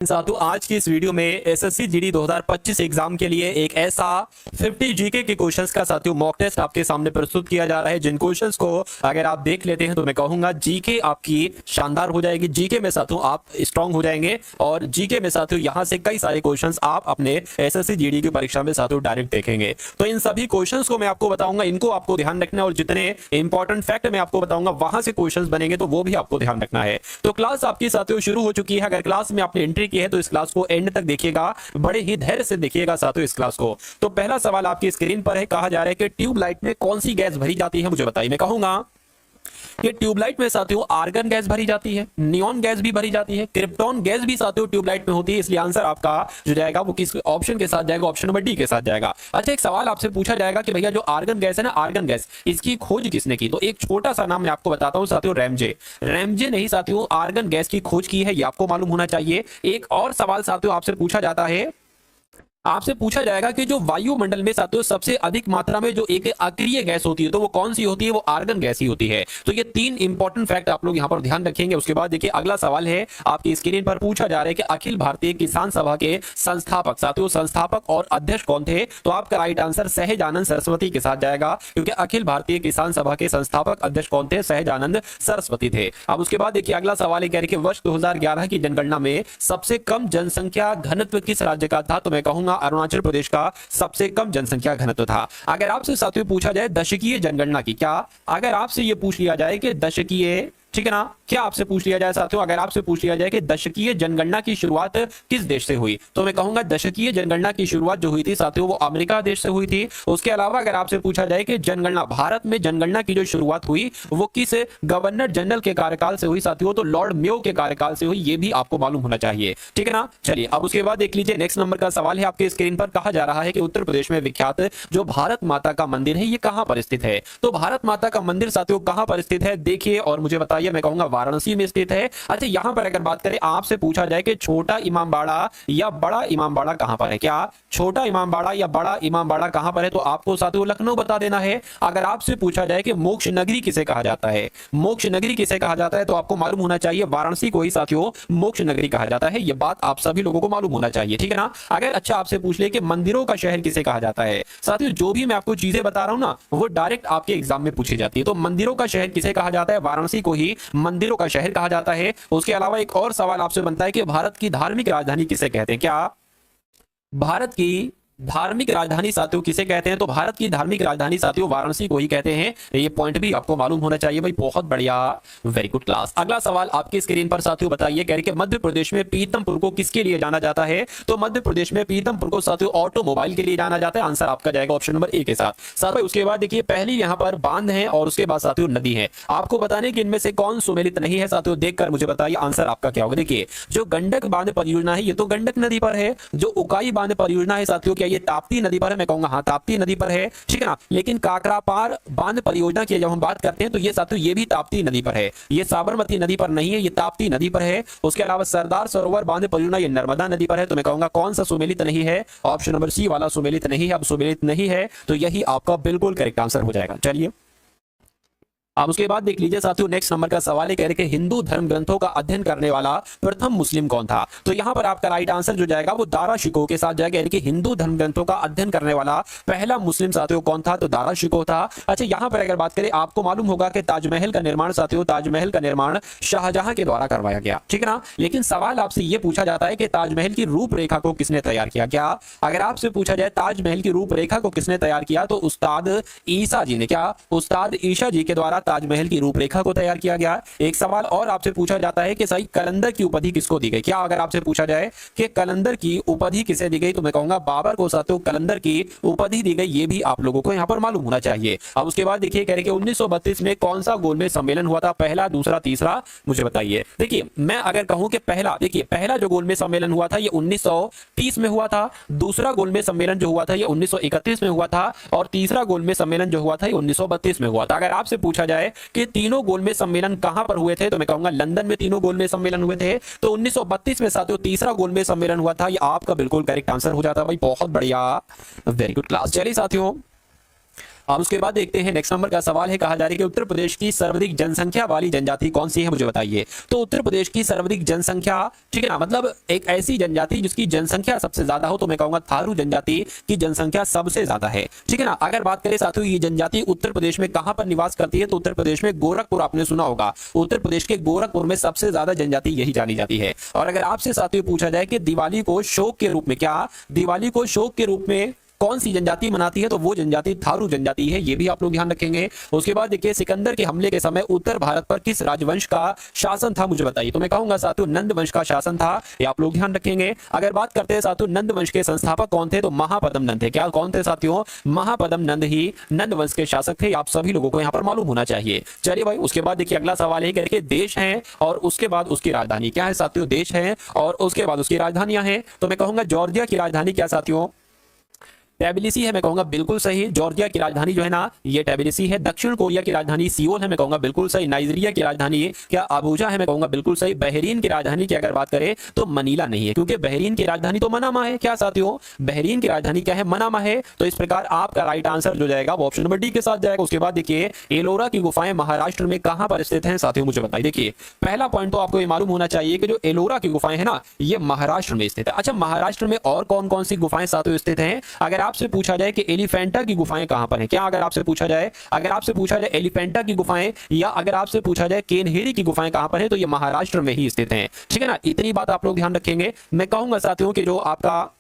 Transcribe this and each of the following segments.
साथियों आज की इस वीडियो में एसएससी जीडी 2025 एग्जाम के लिए एक ऐसा 50 जीके के क्वेश्चंस का साथियों मॉक टेस्ट आपके सामने प्रस्तुत किया जा रहा है। जिन क्वेश्चंस को अगर आप देख लेते हैं तो मैं कहूंगा जीके आपकी शानदार हो जाएगी। जीके में साथियों आप स्ट्रांग हो जाएंगे और जीके में साथियों यहां से कई सारे क्वेश्चंस आप अपने एसएससी जीडी की परीक्षा में साथियों डायरेक्ट देखेंगे। तो इन सभी क्वेश्चंस को मैं आपको बताऊंगा, इनको आपको ध्यान रखना है और जितने इंपॉर्टेंट फैक्ट मैं आपको बताऊंगा वहां से क्वेश्चंस बनेंगे तो वो भी आपको ध्यान रखना है। तो क्लास आपकी साथियों शुरू हो चुकी है। अगर क्लास में आपने एंट्री की है तो इस क्लास को एंड तक देखिएगा, बड़े ही धैर्य से देखिएगा साथियों इस क्लास को। तो पहला सवाल आपकी स्क्रीन पर है, कहा जा रहा है कि ट्यूबलाइट में कौन सी गैस भरी जाती है, मुझे बताइए। मैं कहूंगा कि ट्यूबलाइट में साथियों आर्गन गैस भरी जाती है, नियॉन गैस भी भरी जाती है, क्रिप्टॉन गैस भी साथियों ट्यूबलाइट में होती है। इसलिए आंसर आपका जो जाएगा वो किस ऑप्शन के साथ जाएगा, ऑप्शन नंबर डी के साथ जाएगा। अच्छा, एक सवाल आपसे पूछा जाएगा कि भैया जो आर्गन गैस है ना, आर्गन गैस इसकी खोज किसने की? तो एक छोटा सा नाम मैं आपको बताता हूं साथियों, रैमजे। रैमजे ने ही साथियों आर्गन गैस की खोज की है, ये आपको मालूम होना चाहिए। एक और सवाल साथियों आपसे पूछा जाता है, आपसे पूछा जाएगा कि जो वायुमंडल में साथियों सबसे अधिक मात्रा में जो एक अक्रिय गैस होती है तो वो कौन सी होती है? वो आर्गन गैस ही होती है। तो ये तीन इंपॉर्टेंट फैक्ट आप लोग यहां पर ध्यान रखेंगे। उसके बाद देखिए अगला सवाल है, आपकी स्क्रीन पर पूछा जा रहा है कि अखिल भारतीय किसान सभा के संस्थापक साथियों संस्थापक और अध्यक्ष कौन थे? तो आपका राइट आंसर सहजानंद सरस्वती के साथ जाएगा, क्योंकि अखिल भारतीय किसान सभा के संस्थापक अध्यक्ष कौन थे? सहजानंद सरस्वती थे। अब उसके बाद देखिए अगला सवाल है, कह रहे कि वर्ष 2011 की जनगणना में सबसे कम जनसंख्या घनत्व किस राज्य का था? तो मैं कहूंगा अरुणाचल प्रदेश का सबसे कम जनसंख्या घनत्व था। अगर आपसे साथियों पूछा जाए दशकीय जनगणना की, क्या अगर आपसे यह पूछ लिया जाए कि दशकीय, ठीक है ना, क्या आपसे पूछ लिया जाए साथियों, अगर आपसे पूछ लिया जाए कि दशकीय जनगणना की शुरुआत किस देश से हुई? तो मैं कहूंगा दशकीय जनगणना की शुरुआत जो हुई थी साथियों वो अमेरिका देश से हुई थी। उसके अलावा अगर आपसे पूछा जाए कि जनगणना, भारत में जनगणना की जो शुरुआत हुई वो किस गवर्नर जनरल के कार्यकाल से हुई साथियों? तो लॉर्ड मेयो के कार्यकाल से हुई, ये भी आपको मालूम होना चाहिए, ठीक है ना। चलिए अब उसके बाद देख लीजिए नेक्स्ट नंबर का सवाल है आपके स्क्रीन पर। कहा जा रहा है कि उत्तर प्रदेश में विख्यात जो भारत माता का मंदिर है ये कहां पर स्थित है? तो भारत माता का मंदिर साथियों कहां पर स्थित है देखिए और मुझे बताइए। मैं कहूंगा वाराणसी में स्थित है। अच्छा, यहां पर अगर बात करें, आपसे पूछा जाए कि छोटा इमामबाड़ा या बड़ा इमामबाड़ा कहां पर है, क्या छोटा इमामबाड़ा या बड़ा इमामबाड़ा कहां पर है? तो आपको साथियों लखनऊ बता देना है। अगर आपसे पूछा जाए कि मोक्ष नगरी किसे कहा जाता है, मोक्ष नगरी किसे कहा जाता है, तो आपको मालूम होना चाहिए वाराणसी को ही साथियों मोक्ष नगरी कहा जाता है। यह बात आप सभी लोगों को मालूम होना चाहिए, ठीक है ना। अगर अच्छा आपसे पूछ ले कि मंदिरों का शहर किसे कहा जाता है, साथियों जो भी मैं आपको चीजें बता रहा हूं ना वो डायरेक्ट आपके एग्जाम में पूछी जाती है। तो मंदिरों का शहर किसे कहा जाता है? वाराणसी को ही मंदिरों का शहर कहा जाता है। उसके अलावा एक और सवाल आपसे बनता है कि भारत की धार्मिक राजधानी किसे कहते हैं? क्या भारत की धार्मिक राजधानी साथियों किसे कहते हैं? तो भारत की धार्मिक राजधानी साथियों वाराणसी को ही कहते हैं। ये पॉइंट भी आपको मालूम होना चाहिए भाई, बहुत बढ़िया, वेरी गुड क्लास। अगला सवाल आपकी स्क्रीन पर साथियों बताइए, कह रहे कि मध्य प्रदेश में पीतमपुर को किसके लिए जाना जाता है? तो मध्य प्रदेश में पीतमपुर को साथियों ऑटोमोबाइल के लिए जाना जाता है। आंसर आपका जाएगा ऑप्शन नंबर ए के साथ। उसके बाद देखिए पहली यहाँ पर बांध है और उसके बाद साथियों नदी है। आपको बताने की इनमें से कौन सुमेलित नहीं है साथियों, देखकर मुझे बताइए आंसर आपका क्या होगा। देखिए जो गंडक बांध परियोजना है ये तो गंडक नदी पर है। जो उकाई बांध परियोजना है साथियों क्या ये ताप्ती नदी पर? मैं कहूंगा हाँ ताप्ती नदी पर है, ठीक है ना। लेकिन काकरापार बांध परियोजना की जब हम बात करते हैं तो ये साथियों ये भी ताप्ती नदी पर है, ये साबरमती नदी पर नहीं है, ये ताप्ती नदी पर है। उसके अलावा सरदार सरोवर बांध परियोजना ये नर्मदा नदी पर है। तो मैं कहूंगा कौन सा सुमेलित नहीं है? ऑप्शन नंबर सी वाला सुमेलित नहीं है। अब सुमेलित नहीं है तो यही आपका बिल्कुल करेक्ट आंसर हो जाएगा। चलिए अब उसके बाद देख लीजिए साथियों नेक्स्ट नंबर का सवाल है, कह रहे कि हिंदू धर्म ग्रंथों का अध्ययन करने वाला प्रथम मुस्लिम कौन था? तो यहां पर आपका राइट आंसर जो जाएगा वो दारा शिकोह के साथ जाएगा, कि हिंदू धर्म ग्रंथों का अध्ययन करने वाला पहला मुस्लिम साथियों कौन था? तो दारा शिकोह था। अच्छा, यहां पर अगर बात करें आपको मालूम होगा कि ताजमहल का निर्माण साथियों, ताजमहल का निर्माण शाहजहां के द्वारा करवाया गया, ठीक है ना। लेकिन सवाल आपसे यह पूछा जाता है कि ताजमहल की रूपरेखा को किसने तैयार किया? क्या अगर आपसे पूछा जाए ताजमहल की रूपरेखा को किसने तैयार किया? तो उस्ताद ईसा जी ने, क्या उस्ताद ईसा जी के द्वारा ताजमहल की रूपरेखा को तैयार किया गया। एक सवाल और आपसे पूछा जाता है कि सही कलंदर की उपाधि किसको दी गई? क्या अगर आपसे पूछा जाए कि कलंदर की उपाधि किसे दी गई? तो मैं कहूंगा बाबर को साथियों कलंदर की उपाधि दी गई। ये भी आप लोगों को यहां पर मालूम होना चाहिए। अब उसके बाद देखिए कह रहे कि 1932 में कौन सा गोलमेज सम्मेलन हुआ था? पहला, दूसरा, तीसरा, मुझे बताइए। देखिए मैं अगर कहूं कि पहला, देखिए पहला जो गोलमेज सम्मेलन हुआ था ये 1930 में हुआ था। दूसरा गोलमेज सम्मेलन जो हुआ था ये 1931 में हुआ था और तीसरा गोलमेज सम्मेलन जो हुआ था ये 1932 में हुआ था। अगर आपसे पूछा जाए कि तीनों गोलमेज सम्मेलन कहां पर हुए थे? तो मैं कहूंगा लंदन में तीनों गोलमेज सम्मेलन हुए थे। तो 1932 में साथियों तीसरा गोलमेज सम्मेलन हुआ था। ये आपका बिल्कुल करेक्ट आंसर हो जाता है भाई, बहुत बढ़िया, वेरी गुड क्लास। चलिए साथियों अब उसके बाद देखते हैं नेक्स्ट नंबर का सवाल है, कहा जा रहा है कि उत्तर प्रदेश की सर्वाधिक जनसंख्या वाली जनजाति कौन सी है, मुझे बताइए। तो उत्तर प्रदेश की सर्वाधिक जनसंख्या, ठीक है ना, मतलब एक ऐसी जनजाति जिसकी जनसंख्या सबसे ज्यादा हो, तो मैं कहूंगा थारू जनजाति की जनसंख्या सबसे ज्यादा है, ठीक है ना। अगर बात करें साथियों ये जनजाति उत्तर प्रदेश में कहां पर निवास करती है, तो उत्तर प्रदेश में गोरखपुर, आपने सुना होगा, उत्तर प्रदेश के गोरखपुर में सबसे ज्यादा जनजाति यही जानी जाती है। और अगर आपसे साथियों पूछा जाए कि दिवाली को शौक के रूप में, क्या दिवाली को शौक के रूप में कौन सी जनजाति मनाती है, तो वो जनजाति थारू जनजाति है, ये भी आप लोग ध्यान रखेंगे। उसके बाद देखिए सिकंदर के हमले के समय उत्तर भारत पर किस राजवंश का शासन था, मुझे बताइए। तो मैं कहूंगा साथियों नंद वंश का शासन था, ये आप लोग ध्यान रखेंगे। अगर बात करते हैं साथियों नंद वंश के संस्थापक कौन थे, तो महापद्म नंद थे। क्या कौन थे साथियों, महापद्म नंद ही नंद वंश के शासक थे, आप सभी लोगों को यहाँ पर मालूम होना चाहिए। चलिए भाई, उसके बाद देखिए अगला सवाल है कि देश है और उसके बाद उसकी राजधानी क्या है साथियों, देश है और उसके बाद उसकी राजधानियां हैं। तो मैं कहूंगा जॉर्जिया की राजधानी क्या साथियों, टेबिलिसी है, मैं कहूंगा बिल्कुल सही। जॉर्जिया की राजधानी जो है ना ये टेबिलिसी है। दक्षिण कोरिया की राजधानी सियोल है, मैं कहूंगा बिल्कुल सही। नाइजीरिया की राजधानी क्या अबूजा है, मैं कहूंगा बिल्कुल सही। बहरीन की राजधानी की अगर बात करें तो मनीला नहीं है, क्योंकि बहरीन की राजधानी तो मनामा है। क्या साथियों, बहरीन की राजधानी क्या है, मनामा है। तो इस प्रकार आपका राइट आंसर जो जाएगा वो ऑप्शन नंबर डी के साथ जाएगा। उसके बाद देखिए एलोरा की गुफाएं महाराष्ट्र में कहां पर स्थित हैं साथियों, मुझे बताइए। देखिए पहला पॉइंट तो आपको ये मालूम होना चाहिए कि जो एलोरा की गुफाएं है ना ये महाराष्ट्र में स्थित है। अच्छा, महाराष्ट्र में और कौन कौन सी गुफाएं साथियों स्थित हैं, अगर आपसे पूछा जाए कि एलिफेंटा की गुफाएं कहां पर हैं, क्या अगर आपसे पूछा जाए एलिफेंटा की गुफाएं या अगर आपसे पूछा जाए केनहेरी की गुफाएं कहां पर है, तो ये महाराष्ट्र में ही स्थित हैं, ठीक है ना। इतनी बात आप लोग ध्यान रखेंगे। मैं कहूंगा साथियों कि जो आपका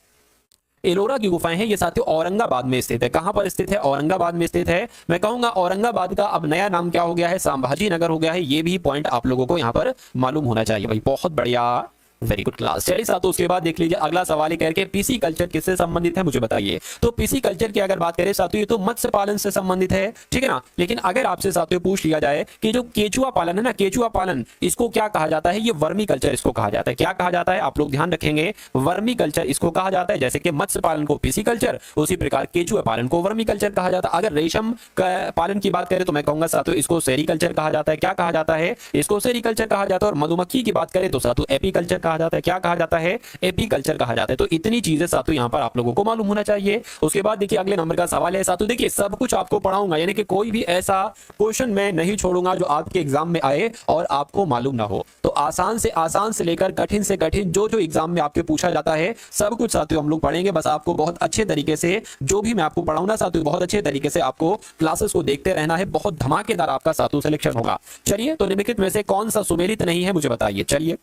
एलोरा की गुफाएं हैं ये साथियों औरंगाबाद में स्थित है। कहां पर स्थित है, औरंगाबाद में स्थित है। मैं कहूंगा औरंगाबाद का अब नया नाम क्या हो गया है, संभाजी नगर हो गया है। ये भी पॉइंट आप लोगों को यहां पर मालूम होना चाहिए भाई, बहुत बढ़िया, वेरी गुड क्लास। चलिए साथियों उसके बाद देख लीजिए अगला सवाल करके पीसी कल्चर किससे संबंधित है, मुझे बताइए। तो पीसी कल्चर की अगर बात करें साथियों ये तो मत्स्य पालन से संबंधित है, ठीक है ना। लेकिन अगर आपसे साथियों पूछ लिया जाए कि जो केचुआ पालन है ना, केचुआ पालन इसको क्या कहा जाता है, ये वर्मी कल्चर इसको कहा जाता है। क्या कहा जाता है, आप लोग ध्यान रखेंगे, वर्मी कल्चर इसको कहा जाता है। जैसे कि मत्स्य पालन को पीसी कल्चर, उसी प्रकार केचुआ पालन को वर्मी कल्चर कहा जाता है। अगर रेशम पालन की बात करें तो मैं कहूंगा साथियों इसको सेरीकल्चर कहा जाता है। क्या कहा जाता है, इसको सेरीकल्चर कहा जाता है। और मधुमक्खी की बात करें तो साथियों एपीकल्चर कहा जाता है। क्या कहा जाता है, एपीकल्चर कहा जाता है। तो इतनी चीजें साथियों यहां पर आप लोगों को मालूम होना चाहिए। उसके बाद देखिए अगले नंबर का सवाल है साथियों, देखिए सब कुछ आपको पढ़ाऊंगा, यानी कि कोई भी ऐसा क्वेश्चन मैं नहीं छोड़ूंगा जो आपके एग्जाम में आए और आपको मालूम ना हो। तो आसान से लेकर कठिन से कठिन जो जो एग्जाम में आपके पूछा जाता है सब कुछ साथियों हम लोग पढ़ेंगे। बस आपको बहुत अच्छे तरीके से जो भी मैं आपको पढ़ाऊंगा साथियों बहुत अच्छे तरीके से आपको क्लासेस को देखते रहना है। बहुत धमाकेदार आपका साथियों सिलेक्शन होगा। चलिए तो निम्नलिखित में से कौन सा सुमेलित नहीं है, मुझे बताइए। चलिए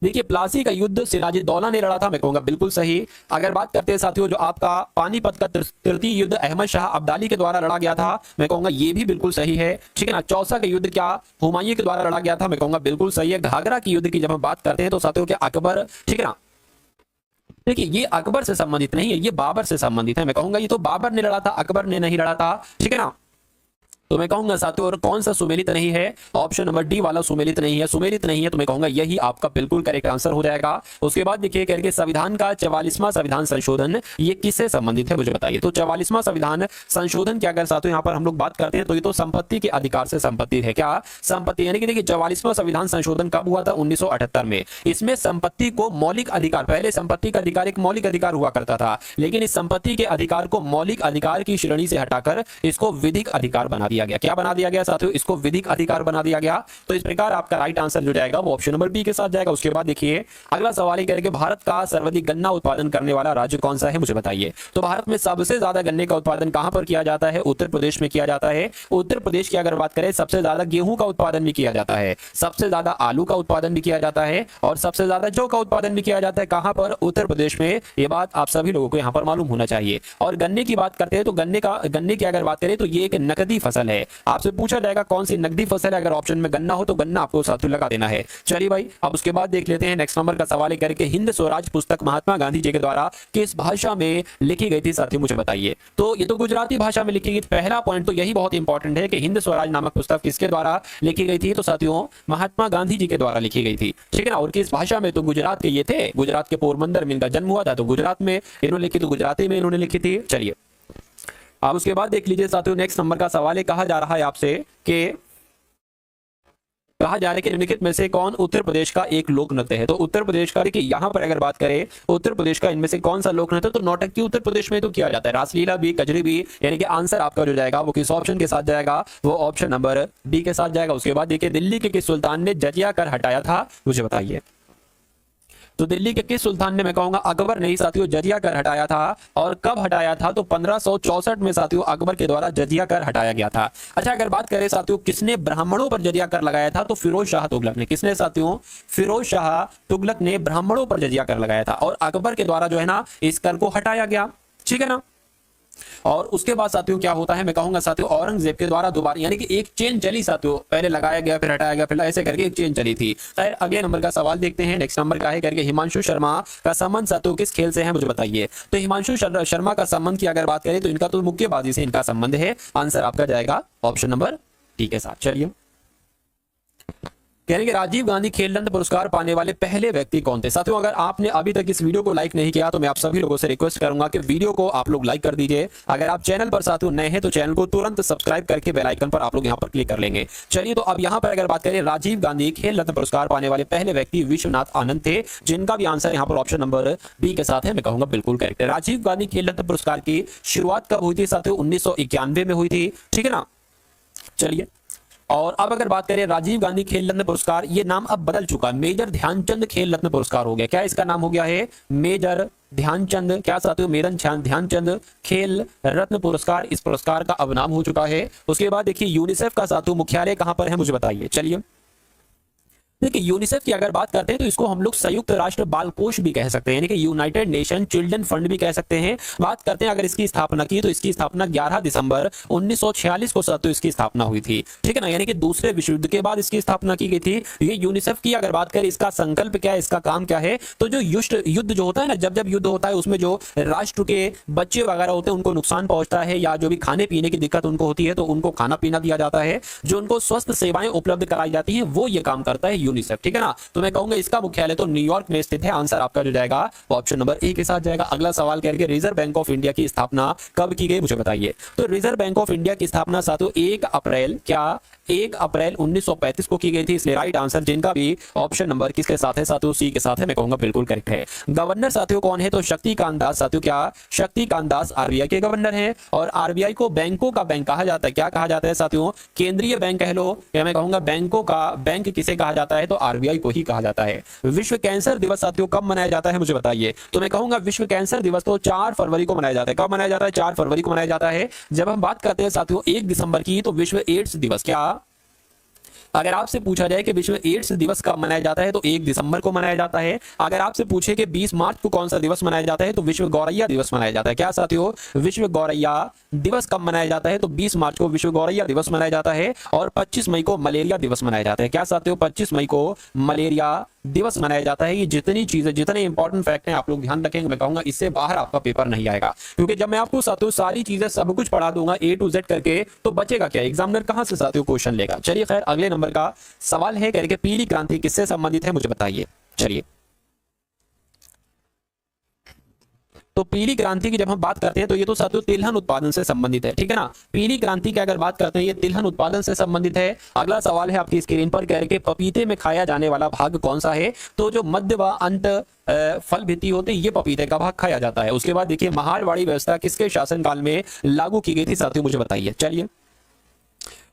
देखिए प्लासी का युद्ध सिराजुद्दौला ने लड़ा था, मैं कहूंगा बिल्कुल सही। अगर बात करते हैं साथियों जो आपका पानीपत का तृतीय युद्ध अहमद शाह अब्दाली के द्वारा लड़ा गया था, मैं कहूंगा ये भी बिल्कुल सही है, ठीक है ना। चौसा का युद्ध क्या हुमायूं के द्वारा लड़ा गया था, मैं कहूंगा बिल्कुल सही है। घाघरा की युद्ध की जब हम बात करते हैं तो साथियों क्या अकबर, ठीक है ना। देखिए ये अकबर से संबंधित नहीं है, ये बाबर से संबंधित है। मैं कहूंगा ये तो बाबर ने लड़ा था, अकबर ने नहीं लड़ा था, ठीक है ना। तो मैं कहूंगा साथियों और कौन सा सुमेलित नहीं है, ऑप्शन नंबर डी वाला सुमेलित नहीं है। सुमेलित नहीं है तो मैं कहूंगा यही आपका बिल्कुल करेक्ट आंसर हो जाएगा। उसके बाद देखिए करके संविधान का 44वां संविधान संशोधन ये किससे संबंधित है, मुझे बताइए। तो 44वां संविधान संशोधन की अगर साथियों यहाँ पर हम लोग बात करते हैं तो ये तो संपत्ति के अधिकार से संबंधित है। क्या संपत्ति, यानी कि देखिए 44वां संविधान संशोधन कब हुआ था, 1978 में। इसमें संपत्ति को मौलिक अधिकार, पहले संपत्ति का अधिकार एक मौलिक अधिकार हुआ करता था, लेकिन इस संपत्ति के अधिकार को मौलिक अधिकार की श्रेणी से हटाकर इसको विधिक अधिकार बना दिया गया। क्या बना दिया गया साथियों, इसको विधिक अधिकार बना दिया गया। तो इस प्रकार आपका राइट आंसर जो जाएगा वो ऑप्शन नंबर बी के साथ जाएगा। उसके बाद देखिए अगला सवाल है करके भारत का सर्वाधिक गन्ना उत्पादन करने वाला राज्य कौन सा है, मुझे बताइए। तो भारत में सबसे ज्यादा गन्ने का उत्पादन कहां पर किया जाता है, उत्तर प्रदेश में किया जाता है। उत्तर प्रदेश की अगर बात करें सबसे ज्यादा गेहूं का उत्पादन भी किया जाता है, सबसे ज्यादा आलू का उत्पादन भी किया जाता है और सबसे ज्यादा जौ का उत्पादन भी किया जाता है। कहां पर, उत्तर प्रदेश में। ये बात आप सभी लोगों को यहां पर मालूम होना चाहिए। और गन्ने की बात करते हैं तो गन्ने की अगर बात करें तो ये एक नकदी फसल है। आपसे पूछा जाएगा कौन सी नकदी फसल है, अगर ऑप्शन में गन्ना हो तो गन्ना आपको साथियों लगा देना है। चलिए भाई अब उसके बाद देख लेते हैं नेक्स्ट नंबर का सवाल करके हिंद स्वराज पुस्तक महात्मा गांधी जी के द्वारा किस भाषा में लिखी गई थी साथियों, मुझे बताइए। तो ये तो गुजराती भाषा में लिखी गई। पहला पॉइंट तो यही बहुत इंपॉर्टेंट है कि हिंद स्वराज नामक पुस्तक किसके द्वारा लिखी गई थी, तो साथियों महात्मा गांधी जी के द्वारा लिखी गई थी, ठीक है ना। और किस भाषा में, तो गुजरात के ये थे, गुजरात के पोरबंदर में इनका जन्म हुआ था, तो गुजरात में इन्होंने लिखी, तो गुजराती में इन्होंने लिखी थी। चलिए अब उसके बाद देख लीजिए साथियों नेक्स्ट नंबर का सवाल है, कहा जा रहा है आपसे कि कहा जा रहा है कि निम्नलिखित में से कौन उत्तर प्रदेश का एक लोक नृत्य है। तो उत्तर प्रदेश का, देखिए यहां पर अगर बात करें उत्तर प्रदेश का इनमें से कौन सा लोक नृत्य, तो नौटंकी उत्तर प्रदेश में तो किया जाता है, रासलीला भी, कजरी भी, यानी कि आंसर आपका जो जाएगा वो किस ऑप्शन के साथ जाएगा, वो ऑप्शन नंबर बी के साथ जाएगा। उसके बाद देखिए दिल्ली के किस सुल्तान ने जजिया कर हटाया था, मुझे बताइए। तो दिल्ली के किस सुल्तान ने, मैं कहूंगा अकबर ने ही साथियों जजिया कर हटाया था। और कब हटाया था, तो 1564 में साथियों अकबर के द्वारा जजिया कर हटाया गया था। अच्छा, अगर बात करें साथियों किसने ब्राह्मणों पर जजिया कर लगाया था, तो फिरोज शाह तुगलक ने। किसने साथियों, फिरोज शाह तुगलक ने ब्राह्मणों पर जजिया कर लगाया था और अकबर के द्वारा जो है ना इस कर को हटाया गया, ठीक है ना। और उसके बाद साथियों क्या होता है, मैं कहूंगा साथियों औरंगजेब के द्वारा दोबारा, यानी कि एक चेन चली साथियों, पहले लगाया गया फिर हटाया गया, फिर ऐसे करके एक चेन चली थी। खैर अगले नंबर का सवाल देखते हैं। नेक्स्ट नंबर का है करके हिमांशु शर्मा का संबंध साथियों किस खेल से है, मुझे बताइए। तो हिमांशु शर्मा का संबंध की अगर बात करें तो इनका तो मुक्केबाजी से इनका संबंध है। आंसर आपका जाएगा ऑप्शन नंबर डी के साथ। चलिए, कह रहे कि राजीव गांधी खेल रत्न पुरस्कार पाने वाले पहले व्यक्ति कौन थे। साथियों अगर आपने अभी तक इस वीडियो को लाइक नहीं किया तो मैं आप सभी लोगों से रिक्वेस्ट करूंगा कि वीडियो को आप लोग लाइक कर दीजिए। अगर आप चैनल पर साथियों नए हैं तो चैनल को तुरंत सब्सक्राइब करके बेल आइकन पर आप लोग यहां पर क्लिक कर लेंगे। चलिए, तो अब यहां पर अगर बात करें राजीव गांधी खेल रत्न पुरस्कार पाने वाले पहले व्यक्ति विश्वनाथ आनंद थे, जिनका भी आंसर यहां पर ऑप्शन नंबर बी के साथ है, मैं कहूंगा बिल्कुल करेक्ट है। राजीव गांधी खेल रत्न पुरस्कार की शुरुआत कब हुई थी साथियों, 1991 में हुई थी, ठीक है ना। चलिए, और अब अगर बात करें राजीव गांधी खेल रत्न पुरस्कार, ये नाम अब बदल चुका है, मेजर ध्यानचंद खेल रत्न पुरस्कार हो गया। क्या इसका नाम हो गया है, मेजर ध्यानचंद, क्या साथियों, मेजर ध्यानचंद खेल रत्न पुरस्कार, इस पुरस्कार का अब नाम हो चुका है। उसके बाद देखिए यूनिसेफ का साथियों मुख्यालय कहां पर है, मुझे बताइए। चलिए, देखिए यूनिसेफ की अगर बात करते हैं तो इसको हम लोग संयुक्त राष्ट्र बाल कोष भी कह सकते हैं, यानी कि यूनाइटेड नेशन चिल्ड्रन फंड भी कह सकते हैं। बात करते हैं अगर इसकी स्थापना की तो इसकी स्थापना 11 दिसंबर 1946 को साथियों इसकी स्थापना हुई थी, ठीक है ना, यानी कि दूसरे विश्व युद्ध के बाद इसकी स्थापना की गई थी। ये यूनिसेफ की अगर बात करें इसका संकल्प क्या है, इसका काम क्या है, तो जो युद्ध जो होता है ना, जब जब युद्ध होता है उसमें जो राष्ट्र के बच्चे वगैरह होते हैं उनको नुकसान पहुंचता है या जो भी खाने पीने की दिक्कत उनको होती है तो उनको खाना पीना दिया जाता है, जो उनको स्वस्थ सेवाएं उपलब्ध कराई जाती हैं, वो ये काम करता है यूनिसेफ, ठीक है ना। तो मैं कहूंगा इसका मुख्यालय तो न्यूयॉर्क में स्थित है। आंसर आपका जो जाएगा वो ऑप्शन नंबर ए के साथ जाएगा। अगला सवाल करके रिजर्व बैंक ऑफ इंडिया की स्थापना कब की गई, मुझे बताइए। तो रिजर्व बैंक ऑफ इंडिया की स्थापना साथियों 1 अप्रैल 1935 को की गई थी, इसलिए राइट आंसर जिनका भी ऑप्शन नंबर किसके साथ है साथियों, सी के साथ है, मैं कहूंगा बिल्कुल करेक्ट है। गवर्नर साथियों कौन है, तो शक्तिकांत दास साथियों, क्या शक्तिकांत दास आरबीआई के गवर्नर हैं। और आरबीआई को बैंकों का बैंक कहा जाता है, क्या कहा जाता है साथियों, केंद्रीय बैंक कह लो, या मैं कहूंगा बैंकों का बैंक किसे कहा जाता है, तो आरबीआई को ही कहा जाता है। विश्व कैंसर दिवस साथियों कब मनाया जाता है, मुझे बताइए। तो मैं कहूंगा विश्व कैंसर दिवस तो 4 फरवरी को मनाया जाता है। कब मनाया जाता है, 4 फरवरी को मनाया जाता है। जब हम बात करते हैं साथियों 1 दिसंबर की, तो विश्व एड्स दिवस, क्या अगर आपसे पूछा जाए कि विश्व एड्स दिवस कब मनाया जाता है, तो 1 दिसंबर को मनाया जाता है। अगर आपसे पूछे कि 20 मार्च को कौन सा दिवस मनाया जाता है, तो विश्व गौरैया दिवस मनाया जाता है। क्या साथियों, विश्व गौरैया दिवस कब मनाया जाता है, तो 20 मार्च को विश्व गौरैया दिवस मनाया जाता है। और 25 मई को मलेरिया दिवस मनाया जाता है। क्या साथियों, 25 मई को मलेरिया दिवस मनाया जाता है। ये जितनी चीजें, जितने इंपॉर्टेंट फैक्ट हैं आप लोग ध्यान रखेंगे, मैं कहूंगा इससे बाहर आपका पेपर नहीं आएगा, क्योंकि जब मैं आपको साथियों सारी चीजें सब कुछ पढ़ा दूंगा A to Z करके, तो बचेगा क्या, एग्जामिनर कहां से साथियों क्वेश्चन लेगा। चलिए, खैर अगले नंबर का सवाल है करके पीली क्रांति किससे संबंधित है, मुझे बताइए। चलिए, तो पीली क्रांति की जब हम बात करते हैं तो ये तो साथियों तिलहन उत्पादन से संबंधित है, ठीक है ना। पीली क्रांति की अगर बात करते हैं ये तिलहन उत्पादन से संबंधित है। अगला सवाल है आपकी स्क्रीन पर, कह रहे कि पपीते में खाया जाने वाला भाग कौन सा है, तो जो मध्य व अंत फल भित्ति होते ये पपीते का भाग खाया जाता है। उसके बाद देखिए महालवाड़ी व्यवस्था किसके शासनकाल में लागू की गई थी साथियों, मुझे बताइए। चलिए,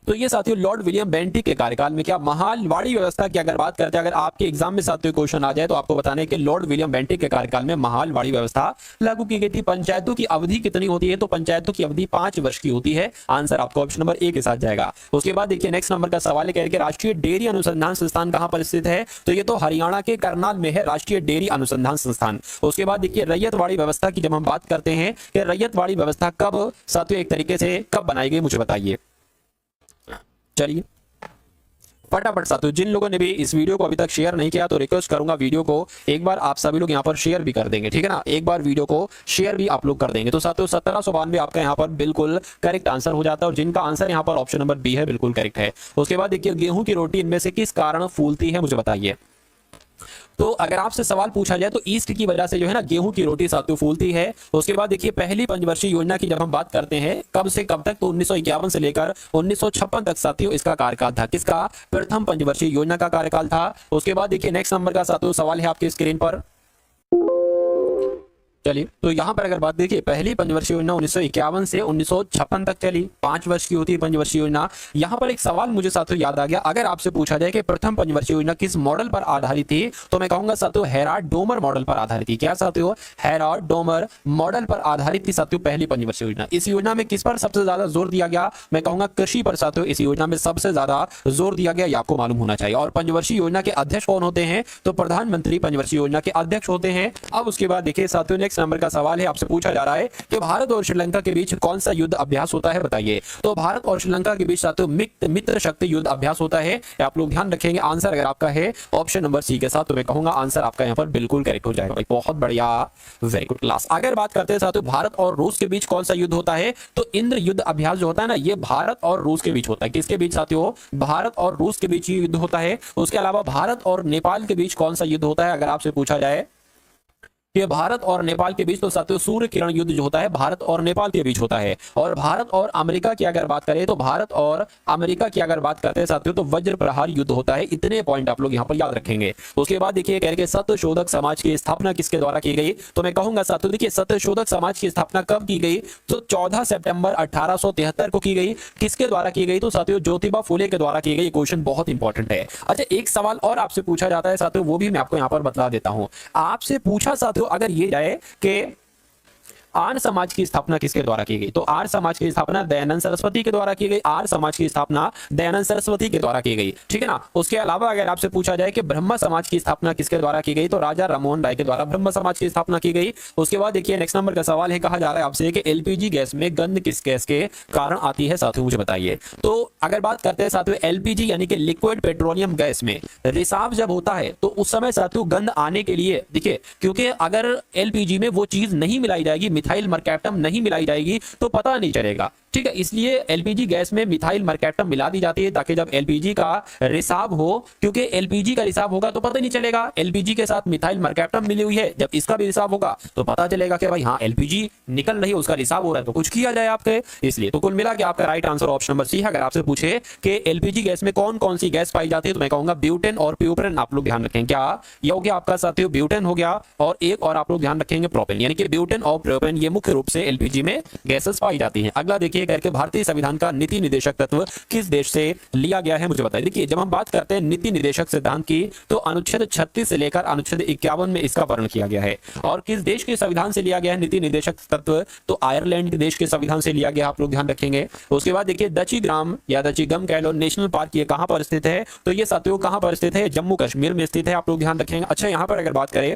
तो ये साथियों लॉर्ड विलियम बेंटिक के कार्यकाल में। क्या महालवाड़ी व्यवस्था की अगर बात करते हैं, अगर आपके एग्जाम में साथियों क्वेश्चन आ जाए तो आपको बताने कि लॉर्ड विलियम बेंटिक के कार्यकाल में महालवाड़ी व्यवस्था लागू की गई थी। पंचायतों की अवधि कितनी होती है, तो पंचायतों की अवधि 5 वर्ष की होती है। आंसर आपको ऑप्शन नंबर ए के साथ जाएगा। उसके बाद देखिए नेक्स्ट नंबर का सवाल है कि राष्ट्रीय डेयरी अनुसंधान संस्थान कहां पर स्थित है, तो ये तो हरियाणा के करनाल में है, राष्ट्रीय डेयरी अनुसंधान संस्थान। उसके बाद देखिए रैयतवाड़ी व्यवस्था की जब हम बात करते हैं कि रैयतवाड़ी व्यवस्था कब साथियों एक तरीके से कब बनाई गई, मुझे बताइए। चलिए, फटाफट साथियों जिन लोगों ने भी इस वीडियो को अभी तक शेयर नहीं किया तो रिक्वेस्ट करूंगा वीडियो को एक बार आप सभी लोग यहां पर शेयर भी कर देंगे, ठीक है ना। एक बार वीडियो को शेयर भी आप लोग कर देंगे तो साथियों 1792 आपका यहां पर बिल्कुल करेक्ट आंसर हो जाता है। और जिनका आंसर यहां पर ऑप्शन नंबर बी है बिल्कुल करेक्ट है। उसके बाद देखिए गेहूं की रोटी इनमें से किस कारण फूलती है, मुझे बताइए। तो अगर आपसे सवाल पूछा जाए तो ईस्ट की वजह से जो है ना गेहूं की रोटी साथियों फूलती है। उसके बाद देखिए पहली पंचवर्षीय योजना की जब हम बात करते हैं कब से कब तक, तो 1951 से लेकर 1956 तक साथियों इसका कार्यकाल था। किसका? प्रथम पंचवर्षीय योजना का कार्यकाल था। उसके बाद देखिए नेक्स्ट नंबर का साथियों सवाल है आपके स्क्रीन पर। चलिए, तो यहां पर अगर बात देखिए पहली पंचवर्षीय योजना 1951 से 1956 तक चली, 5 वर्ष की होती है पंचवर्षीय योजना। यहां पर एक सवाल मुझे साथियों याद आ गया, अगर आपसे पूछा जाए कि प्रथम पंचवर्षीय योजना किस मॉडल पर आधारित थी, तो मैं कहूंगा साथियों हेराल्ड डोमर मॉडल पर आधारित थी। क्या साथियों? हेराल्ड डोमर मॉडल पर आधारित थी साथियों पहली पंचवर्षीय योजना। इस योजना में किस पर सबसे ज्यादा जोर दिया गया? मैं कहूंगा कृषि पर साथियों इस योजना में सबसे ज्यादा जोर दिया गया, ये आपको मालूम होना चाहिए। और पंचवर्षीय योजना के अध्यक्ष कौन होते हैं? तो प्रधानमंत्री पंचवर्षीय योजना के अध्यक्ष होते हैं। अब उसके बाद देखिए साथियों नेक्स्ट नंबर का सवाल है, आपसे पूछा जा रहा है कि भारत और श्रीलंका के बीच कौन सा युद्ध अभ्यास होता है, बताइए। तो भारत और श्रीलंका के बीच साथियों मित्र शक्ति युद्ध अभ्यास होता है, आप लोग ध्यान रखेंगे। आंसर अगर आपका है ऑप्शन नंबर सी के साथ, तो मैं कहूंगा आंसर आपका यहां पर बिल्कुल करेक्ट हो जाएगा। बहुत बढ़िया, वेरी गुड क्लास। अगर बात करते हैं साथियों भारत और रूस के बीच कौन सा युद्ध होता है, तो इंद्र युद्ध अभ्यास जो होता है ना, ये भारत और रूस के बीच होता है। किसके बीच साथियों? भारत और रूस के बीच युद्ध होता है। उसके अलावा भारत और नेपाल के बीच कौन सा युद्ध होता है, अगर आपसे पूछा जाए कि भारत और नेपाल के बीच, तो साथियों सूर्य किरण युद्ध जो होता है भारत और नेपाल के बीच होता है। और भारत और अमेरिका की अगर बात करें, तो भारत और अमेरिका की अगर बात करते हैं साथियों, तो वज्र प्रहार युद्ध होता है। इतने पॉइंट आप लोग यहां पर याद रखेंगे। उसके बाद देखिए कह रहे सत्यशोधक समाज की स्थापना किसके द्वारा की गई, तो मैं कहूंगा साथियों देखिए सत्यशोधक समाज की स्थापना कब की गई, तो 14 सितंबर 1873 को की गई। किसके द्वारा की गई, तो साथियों ज्योतिबा फुले के द्वारा की गई। क्वेश्चन बहुत इंपॉर्टेंट है। अच्छा, एक सवाल और आपसे पूछा जाता है साथियों, वो भी मैं आपको यहां पर बता देता हूं। आपसे पूछा साथियों अगर ये जाए कि आर्य समाज की स्थापना किसके द्वारा की गई, तो आर्य समाज की स्थापना दयानंद सरस्वती के द्वारा की गई। आर्य समाज की स्थापना दयानंद सरस्वती के द्वारा की गई, ठीक है ना। उसके अलावा अगर आपसे पूछा जाए कि ब्रह्म समाज की स्थापना किसके द्वारा की गई, तो राजा राममोहन राय के द्वारा ब्रह्म समाज की स्थापना की गई। उसके बाद देखिए नेक्स्ट नंबर का सवाल है, कहा जा रहा है आपसे कि एलपीजी गैस में गंध किस गैस के कारण आती है, साथियों मुझे बताइए। तो अगर बात करते हैं साथियों एलपीजी यानी कि लिक्विड पेट्रोलियम गैस में रिसाव जब होता है, तो उस समय साथियों गंध आने के लिए देखिए, क्योंकि अगर एलपीजी में वो चीज नहीं मिलाई जाएगी, मिथाइल मर्कैप्टम नहीं मिलाई जाएगी, तो पता नहीं चलेगा, ठीक है। इसलिए एलपीजी गैस में मिथाइल मर्कैप्टम मिला दी जाती है, ताकि जब एलपीजी का रिसाव हो, क्योंकि एलपीजी का रिसाव होगा तो पता नहीं चलेगा एलपीजी के साथ मिथाइल मर्कैप्टम मिली हुई है। जब इसका भी रिसाव होगा तो पता चलेगा कि भाई हाँ एलपीजी निकल रही है, उसका रिसाव हो रहा है, तो कुछ किया जाए आपके। इसलिए तो कुल मिला के आपका right answer option number C है। अगर आपसे पूछे कि एलपीजी गैस में कौन कौन सी गैस पाई जाती है, तो मैं कहूंगा ब्यूटेन और प्यूपरेन। आप लोग ध्यान रखें, क्या ये हो गया आपका साथियों ब्यूटेन हो गया, और एक और आप लोग ध्यान रखेंगे प्रोपेन, यानी कि ब्यूटेन और प्रोपेन ये मुख्य रूप से एलपीजी में गैसेस पाई जाती हैं। अगला देखिए करके भारतीय संविधान का नीति निर्देशक तत्व किस देश से लिया गया है, मुझे बताइए। देखिए जब हम बात करते हैं नीति निर्देशक सिद्धांत की, तो अनुच्छेद 36 से लेकर अनुच्छेद 51 में इसका वर्णन किया गया है। और किस देश के संविधान से लिया गया है नीति निर्देशक तत्व, तो आयरलैंड के देश के संविधान से लिया गया, आप लोग ध्यान रखेंगे। उसके बाद देखिए दचीग्राम या दचीगम कह लो नेशनल पार्क, ये कहां पर स्थित है, तो ये साथियों कहां पर स्थित है, जम्मू कश्मीर में स्थित है, आप लोग ध्यान रखेंगे। अच्छा, यहां पर अगर बात करें,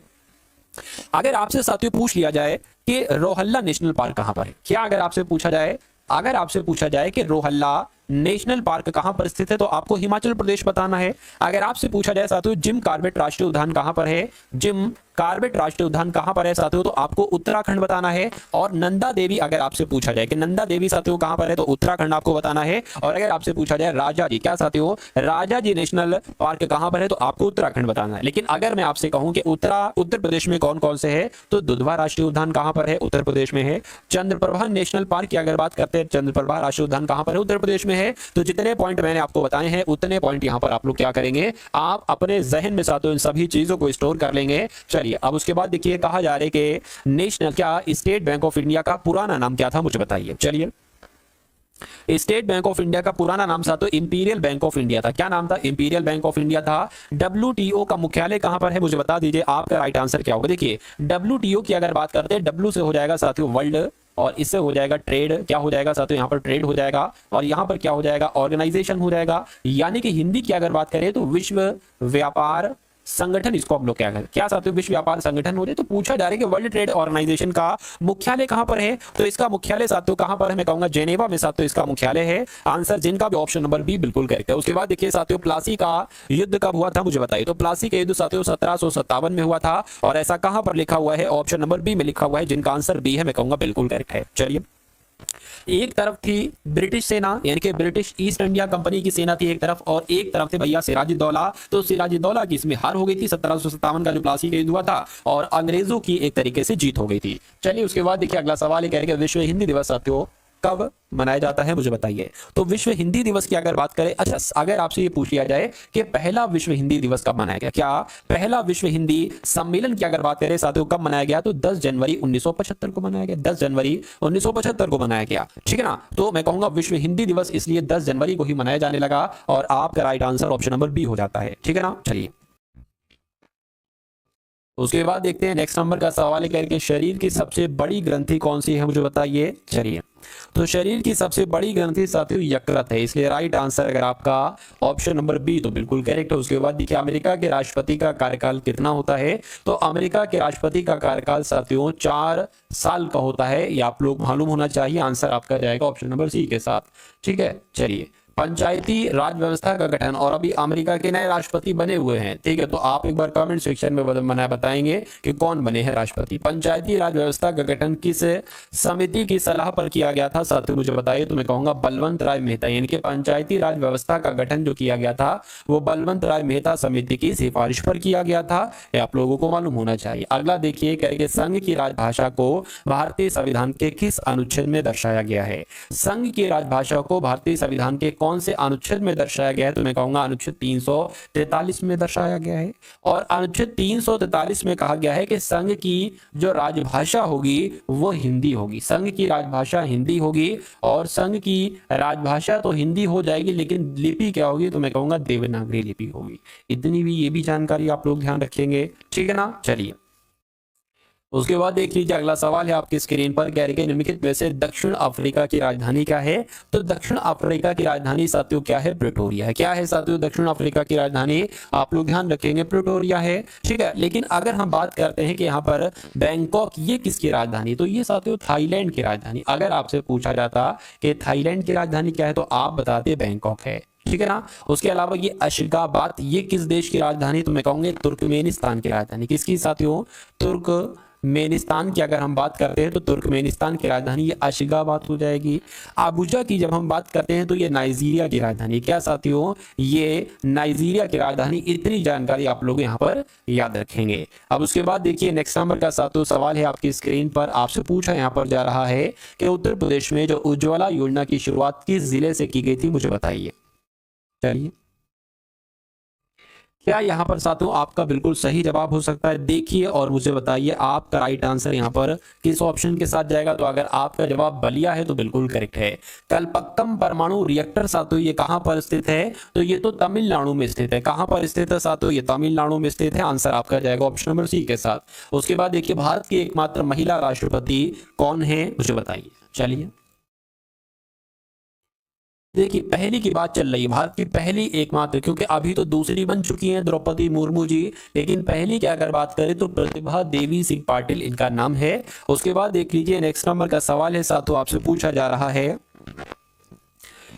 अगर आपसे साथियों पूछ लिया जाए कि रोहल्ला नेशनल पार्क कहां पर है, क्या अगर आपसे पूछा जाए, अगर आपसे पूछा जाए कि रोहल्ला नेशनल पार्क कहां पर स्थित है, तो आपको हिमाचल प्रदेश बताना है। अगर आपसे पूछा जाए साथियों जिम कॉर्बेट राष्ट्रीय उद्यान कहां पर है, जिम कॉर्बेट राष्ट्रीय उद्यान कहां पर है साथियों, तो आपको उत्तराखंड बताना है। और नंदा देवी अगर आपसे पूछा जाए कि नंदा देवी साथियों कहां पर है, तो उत्तराखंड आपको बताना है। और अगर आपसे पूछा जाए राजा जी, क्या साथियों राजा जी नेशनल पार्क कहां पर है, तो आपको उत्तराखंड बताना है। लेकिन अगर मैं आपसे कहूं कि उत्तर प्रदेश में कौन कौन से है, तो दुधवा राष्ट्रीय उद्यान कहां पर है, उत्तर प्रदेश में है। चंद्रप्रभा नेशनल पार्क की अगर बात करते हैं, चंद्रप्रभा राष्ट्रीय उद्यान कहां पर है, उत्तर प्रदेश में है। तो जितने पॉइंट मैंने आपको बताए हैं उतने पॉइंट यहां पर आप लोग क्या करेंगे, आप अपने जहन में साथियों इन सभी चीजों को स्टोर कर लेंगे। चलिए अब उसके बाद देखिए कहा जा रहा है कि नेशनल क्या स्टेट बैंक ऑफ इंडिया का पुराना नाम क्या था, मुझे बताइए। चलिए स्टेट बैंक ऑफ इंडिया का पुराना नाम साथियों इंपीरियल बैंक ऑफ इंडिया था। क्या नाम था, इंपीरियल बैंक ऑफ इंडिया था। डब्ल्यूटीओ का मुख्यालय कहां पर है, मुझे बता दीजिए। आपका राइट आंसर क्या होगा, देखिए डब्ल्यूटीओ की अगर बात करते हैं, डब्ल्यू से हो जाएगा साथियों वर्ल्ड, और इससे हो जाएगा ट्रेड, क्या हो जाएगा साथियों यहाँ पर ट्रेड हो जाएगा, और यहाँ पर क्या हो जाएगा ऑर्गेनाइजेशन हो जाएगा। यानी कि हिंदी की अगर बात करें तो विश्व व्यापार संगठन, इसको हम लोग क्या साथियों विश्व व्यापार संगठन हो जाए। तो पूछा जा रहा है कि वर्ल्ड ट्रेड ऑर्गेनाइजेशन का मुख्यालय कहां पर है, तो इसका मुख्यालय साथियों कहां पर है, मैं कहूंगा जेनेवा में साथियों इसका मुख्यालय है। आंसर जिनका भी ऑप्शन नंबर बी बिल्कुल करेक्ट है। उसके बाद देखिए साथियों प्लासी का युद्ध कब हुआ था, मुझे बताइए। तो प्लासी का युद्ध साथियों 1757 में हुआ था, और ऐसा कहां पर लिखा हुआ है, ऑप्शन नंबर बी में लिखा हुआ है, जिनका आंसर बी है, मैं कहूंगा बिल्कुल करेक्ट है। चलिए एक तरफ थी ब्रिटिश सेना यानी कि ब्रिटिश ईस्ट इंडिया कंपनी की सेना थी एक तरफ, और एक तरफ थे भैया सिराजुद्दौला। तो सिराजुद्दौला की इसमें हार हो गई थी, 1757 का जो प्लासी का युद्ध हुआ था, और अंग्रेजों की एक तरीके से जीत हो गई थी। चलिए उसके बाद देखिए अगला सवाल कह रहे हैं विश्व हिंदी दिवस साथियों कब मनाया जाता है, मुझे बताइए। तो विश्व हिंदी दिवस की अगर बात करें, अच्छा अगर आपसे ये पूछ लिया जाए कि पहला विश्व हिंदी दिवस कब मनाया गया, क्या पहला विश्व हिंदी सम्मेलन की अगर बात करें साथियों कब मनाया गया, तो 10 जनवरी 1975 को मनाया गया। 10 जनवरी 1975 को मनाया गया, ठीक है ना। तो मैं कहूंगा विश्व हिंदी दिवस इसलिए 10 जनवरी को ही मनाया जाने लगा, और आपका right answer option number B हो जाता है, ठीक है ना। चलिए उसके बाद देखते हैं नेक्स्ट नंबर का सवाल करके शरीर की सबसे बड़ी ग्रंथि कौन सी है, मुझे बताइए। चलिए तो शरीर की सबसे बड़ी ग्रंथि साथियों यकृत है, इसलिए राइट आंसर अगर आपका ऑप्शन नंबर बी तो बिल्कुल करेक्ट है। उसके बाद देखिए अमेरिका के राष्ट्रपति का कार्यकाल कितना होता है, तो अमेरिका के राष्ट्रपति का कार्यकाल साथियों 4 साल का होता है, ये आप लोग मालूम होना चाहिए। आंसर आपका जाएगा ऑप्शन नंबर सी के साथ, ठीक है। चलिए पंचायती राज व्यवस्था का गठन, और अभी अमेरिका के नए राष्ट्रपति बने हुए हैं, ठीक है। तो आप एक बार कमेंट सेक्शन में बताएंगे कि कौन बने हैं राष्ट्रपति। पंचायती राज व्यवस्था का गठन किस समिति की सलाह पर किया गया था साथियों, मुझे बताइए। तो मैं कहूंगा बलवंत राय मेहता, यानी कि पंचायती राज व्यवस्था का गठन जो किया गया था वो बलवंत राय मेहता समिति की सिफारिश पर किया गया था, ये आप लोगों को मालूम होना चाहिए। अगला देखिए कहेंगे संघ की राजभाषा को भारतीय संविधान के किस अनुच्छेद में दर्शाया गया है। संघ की राजभाषा को भारतीय संविधान के कौन से अनुच्छेद में दर्शाया गया है, तो मैं कहूंगा अनुच्छेद 343 में दर्शाया गया है। और अनुच्छेद 343 में कहा गया है कि संघ की जो राजभाषा होगी वो हिंदी होगी, संघ की राजभाषा हिंदी होगी, और संघ की राजभाषा तो हिंदी हो जाएगी लेकिन लिपि क्या होगी, तो मैं कहूंगा देवनागरी लिपि होगी। इतनी भी ये भी जानकारी आप लोग ध्यान रखेंगे, ठीक है ना। चलिए उसके बाद देख लीजिए अगला सवाल है आपकी स्क्रीन पर, कह रहे हैं निम्नलिखित में से दक्षिण अफ्रीका की राजधानी क्या है। तो दक्षिण अफ्रीका की राजधानी साथियों क्या है, प्रिटोरिया है। क्या है साथियों दक्षिण अफ्रीका की राजधानी, आप लोग ध्यान रखेंगे प्रिटोरिया है, ठीक है। लेकिन अगर हम बात करते हैं कि यहाँ पर बैंकॉक ये किसकी राजधानी, तो ये साथियों थाईलैंड की राजधानी। अगर आपसे पूछा जाता कि थाईलैंड की राजधानी क्या है, तो आप बताते बैंकॉक है, ठीक है ना। उसके अलावा ये अशगाबाद ये किस देश की राजधानी, तो मैं कहूंगा तुर्कमेनिस्तान की राजधानी। किसकी साथियों, तुर्कमेनिस्तान की अगर हम बात करते हैं तो तुर्कमेनिस्तान की राजधानी ये अशगाबाद हो जाएगी। अबुजा की जब हम बात करते हैं तो ये नाइजीरिया की राजधानी, क्या साथियों ये नाइजीरिया की राजधानी। इतनी जानकारी आप लोग यहाँ पर याद रखेंगे। अब उसके बाद देखिए नेक्स्ट नंबर का साथियों सवाल है आपकी स्क्रीन पर, आपसे पूछा यहाँ पर जा रहा है कि उत्तर प्रदेश में जो उज्ज्वला योजना की शुरुआत किस जिले से की गई थी, मुझे बताइए। चलिए क्या यहाँ पर साथियों आपका बिल्कुल सही जवाब हो सकता है, देखिए और मुझे बताइए आपका राइट आंसर यहाँ पर किस ऑप्शन के साथ जाएगा। तो अगर आपका जवाब बलिया है तो बिल्कुल करेक्ट है। कलपक्कम परमाणु रिएक्टर साथियों ये कहाँ पर स्थित है, तो ये तो तमिलनाडु में स्थित है। कहाँ पर स्थित है साथियों, ये तमिलनाडु में स्थित है। आंसर आपका जाएगा ऑप्शन नंबर सी के साथ। उसके बाद देखिए भारत की एकमात्र महिला राष्ट्रपति कौन है, मुझे बताइए। चलिए देखिए पहली की बात चल रही है, भारत की पहली एकमात्र, क्योंकि अभी तो दूसरी बन चुकी हैं द्रौपदी मुर्मू जी, लेकिन पहली की अगर बात करें तो प्रतिभा देवी सिंह पाटिल इनका नाम है। उसके बाद देख लीजिए नेक्स्ट नंबर का सवाल है साथियों, आपसे पूछा जा रहा है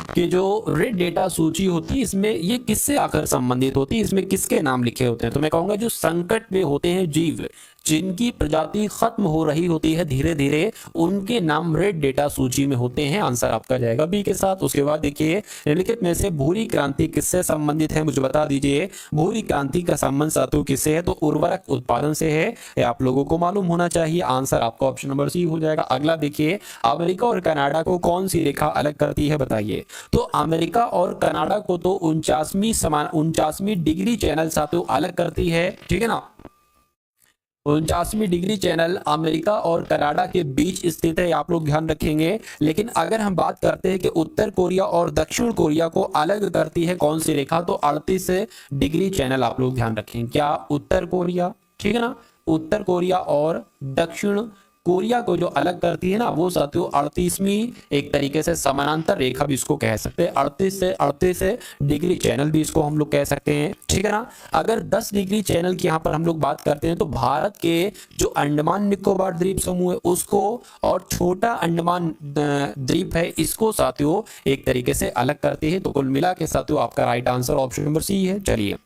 कि जो रेड डेटा सूची होती है इसमें ये किससे आकर संबंधित होती है, इसमें किसके नाम लिखे होते हैं। तो मैं कहूंगा जो संकट में होते हैं जीव, जिनकी प्रजाति खत्म हो रही होती है धीरे धीरे, उनके नाम रेड डेटा सूची में होते हैं। आंसर आपका जाएगा बी के साथ। उसके बाद देखिए निम्नलिखित में से भूरी क्रांति किससे संबंधित है, मुझे बता दीजिए। भूरी क्रांति का संबंध साथियों किससे है, तो उर्वरक उत्पादन से है, ये आप लोगों को मालूम होना चाहिए। आंसर आपका ऑप्शन नंबर सी हो जाएगा। अगला देखिए अमेरिका और कनाडा को कौन सी रेखा अलग करती है, बताइए। तो अमेरिका और कनाडा को तो 49वीं डिग्री चैनल साथियों अलग करती है, ठीक है ना। 49वीं डिग्री चैनल अमेरिका और कनाडा के बीच स्थित है, आप लोग ध्यान रखेंगे। लेकिन अगर हम बात करते हैं कि उत्तर कोरिया और दक्षिण कोरिया को अलग करती है कौन सी रेखा, तो 38 डिग्री चैनल आप लोग ध्यान रखेंगे। क्या उत्तर कोरिया, ठीक है ना, उत्तर कोरिया और दक्षिण कोरिया को जो अलग करती है ना वो साथियों 38वीं एक तरीके से समानांतर रेखा भी इसको कह सकते हैं। 38 डिग्री चैनल भी इसको हम लोग कह सकते हैं, ठीक है ना। अगर 10 डिग्री चैनल की यहाँ पर हम लोग बात करते हैं तो भारत के जो अंडमान निकोबार द्वीप समूह है उसको और छोटा अंडमान द्वीप है इसको साथियों एक तरीके से अलग करती है। तो कुल मिला के साथियों आपका right answer option number C है। चलिए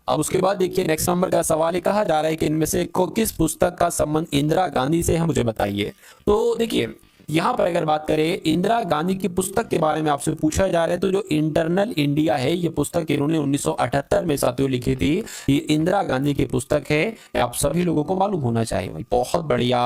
अब उसके बाद देखिए नेक्स्ट नंबर का सवाल ये कहा जा रहा है कि इनमें से किस पुस्तक का संबंध इंदिरा गांधी से है, मुझे बताइए। तो देखिए यहाँ पर अगर बात करें इंदिरा गांधी की पुस्तक के बारे में आपसे पूछा जा रहा है, तो जो इंटरनल इंडिया है ये पुस्तक इन्होंने 1978 में साथियों लिखी थी। ये इंदिरा गांधी की पुस्तक है, आप सभी लोगों को मालूम होना चाहिए भाई। बहुत बढ़िया,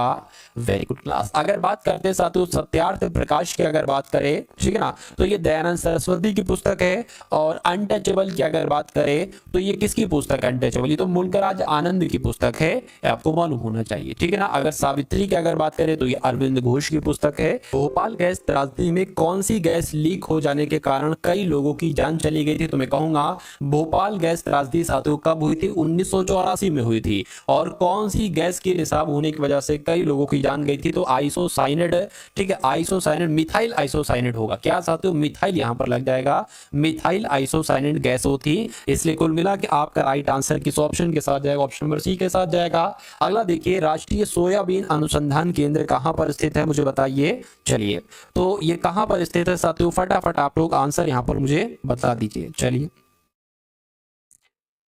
वेरी गुड क्लास। अगर बात करते हैं साथियों सत्यार्थ प्रकाश की अगर बात करें, ठीक है ना, तो ये दयानंद सरस्वती की पुस्तक है। और अनटचेबल की अगर बात करें तो ये किसकी पुस्तक है अनटचेबल, ये तो मुल्कराज आनंद की पुस्तक है, आपको मालूम होना चाहिए, ठीक है ना। अगर सावित्री की अगर बात करें तो ये अरविंद घोष की पुस्तक है। भोपाल गैस त्रासदी में कौन सी गैस लीक हो जाने के कारण कई लोगों की जान चली गई थी, तो मैं कहूंगा भोपाल गैस त्रासदी साथियों कब हुई थी, 1984 में हुई थी। और कौन सी गैस की रिसाव होने की वजह से कई लोगों की जान गई थी, तो आइसोसाइनेट, ठीक है, आइसोसाइनेट, मिथाइल आइसोसाइनेट होगा। क्या साथियों, मिथाइल यहां पर लग जाएगा, मिथाइल आइसोसाइनेट गैस होती। इसलिए कुल मिला के आपका राइट आंसर किस ऑप्शन के साथ जाएगा, ऑप्शन नंबर सी के साथ जाएगा। अगला देखिए राष्ट्रीय सोयाबीन अनुसंधान केंद्र कहां पर स्थित है, मुझे बताइए। चलिए तो ये कहां पर स्थित है साथियों, फटाफट आप लोग आंसर यहां पर मुझे बता दीजिए। चलिए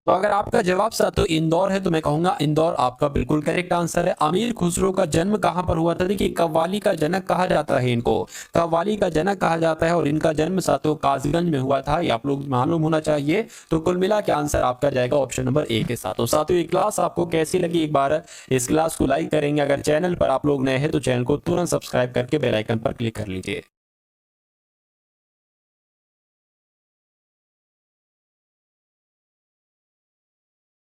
तो अगर आपका जवाब साथियों इंदौर है तो मैं कहूंगा इंदौर आपका बिल्कुल करेक्ट आंसर है। अमीर खुसरो का जन्म कहां पर हुआ था, देखिए कव्वाली का जनक कहा जाता है इनको, कव्वाली का जनक कहा जाता है। और इनका जन्म साथियों कासगंज में हुआ था, ये आप लोग मालूम होना चाहिए। तो कुल मिला के आंसर आपका जाएगा ऑप्शन नंबर ए के साथ। तो साथियों ये क्लास आपको कैसी लगी, एक बार इस क्लास को लाइक करेंगे। अगर चैनल पर आप लोग नए हैं तो चैनल को तुरंत सब्सक्राइब करके बेल आइकन पर क्लिक कर लीजिए।